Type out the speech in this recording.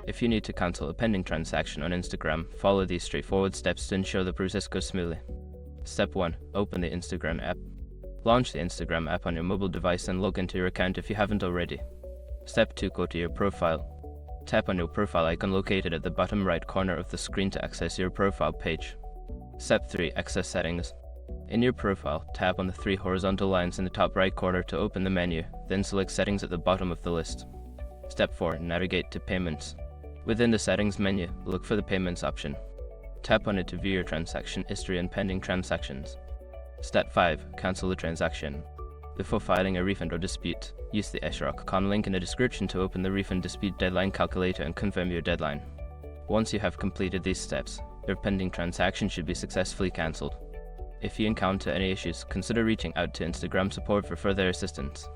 If you need to cancel a pending transaction on Instagram, follow these straightforward steps to ensure the process goes smoothly. Step 1. Open the Instagram app. Launch the Instagram app on your mobile device and log into your account if you haven't already. Step 2. Go to your profile. Tap on your profile icon located at the bottom right corner of the screen to access your profile page. Step 3. Access settings. In your profile, tap on the 3 horizontal lines in the top right corner to open the menu, then select Settings at the bottom of the list. Step 4. Navigate to Payments. Within the Settings menu, look for the Payments option. Tap on it to view your transaction history and pending transactions. Step 5. Cancel the transaction. Before filing a refund or dispute, use the SROC.con link in the description to open the refund dispute deadline calculator and confirm your deadline. Once you have completed these steps, your pending transaction should be successfully cancelled. If you encounter any issues, consider reaching out to Instagram support for further assistance.